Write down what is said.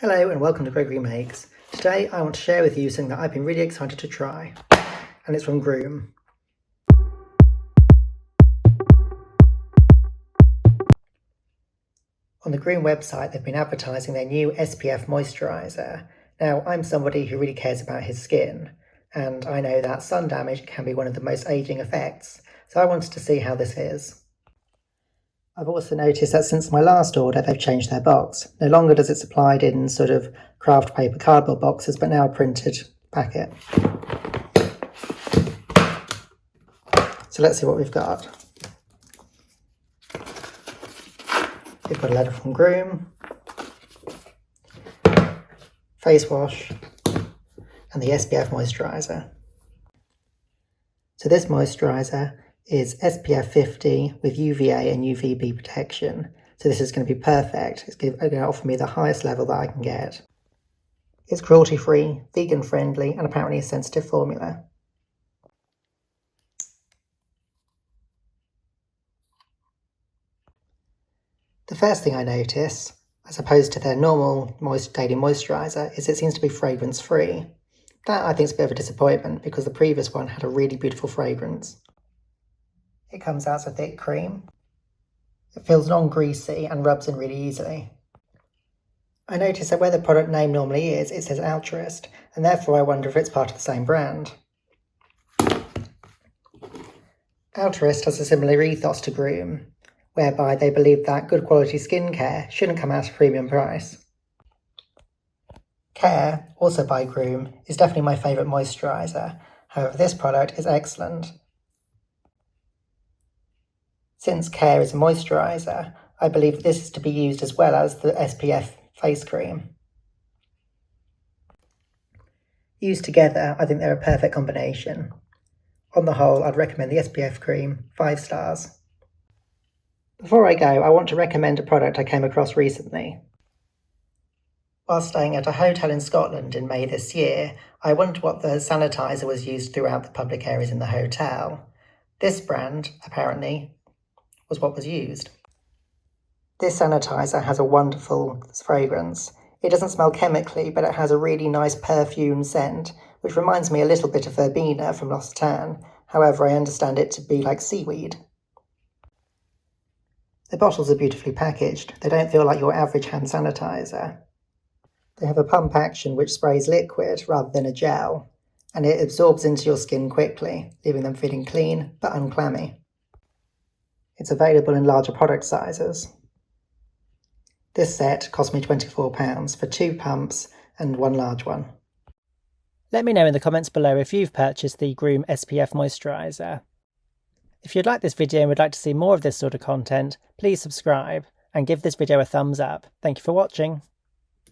Hello and welcome to Gruum Makes. Today I want to share with you something that I've been really excited to try, and it's from Gruum. On the Gruum website they've been advertising their new SPF moisturiser. Now I'm somebody who really cares about his skin, and I know that sun damage can be one of the most aging effects, so I wanted to see how this is. I've also noticed that since my last order they've changed their box. No longer does it supplied in sort of craft paper cardboard boxes, but now a printed packet. So let's see what we've got. We've got a letter from Gruum, face wash, and the SPF moisturiser. So this moisturiser is SPF 50 with UVA and UVB protection. So this is going to be perfect. It's going to offer me the highest level that I can get. It's cruelty-free, vegan-friendly, and apparently a sensitive formula. The first thing I notice, as opposed to their normal daily moisturiser, is it seems to be fragrance-free. That I think is a bit of a disappointment because the previous one had a really beautiful fragrance. It comes out as a thick cream. It feels non-greasy and rubs in really easily. I notice that where the product name normally is, it says Altruist, and therefore I wonder if it's part of the same brand. Altruist has a similar ethos to Gruum, whereby they believe that good quality skincare shouldn't come at a premium price. Care, also by Gruum, is definitely my favourite moisturiser. However, this product is excellent. Since Care is a moisturiser, I believe this is to be used as well as the SPF face cream. Used together, I think they're a perfect combination. On the whole, I'd recommend the SPF cream, 5 stars. Before I go, I want to recommend a product I came across recently. While staying at a hotel in Scotland in May this year, I wondered what the sanitiser was used throughout the public areas in the hotel. This brand, apparently, was what was used. This sanitiser has a wonderful fragrance. It doesn't smell chemically, but it has a really nice perfume scent, which reminds me a little bit of verbena from L'Occitane. However, I understand it to be like seaweed. The bottles are beautifully packaged. They don't feel like your average hand sanitiser. They have a pump action which sprays liquid rather than a gel, and it absorbs into your skin quickly, leaving them feeling clean but unclammy. It's available in larger product sizes. This set cost me £24 for 2 pumps and 1 large one. Let me know in the comments below if you've purchased the Gruum SPF moisturiser. If you'd like this video and would like to see more of this sort of content, please subscribe and give this video a thumbs up. Thank you for watching.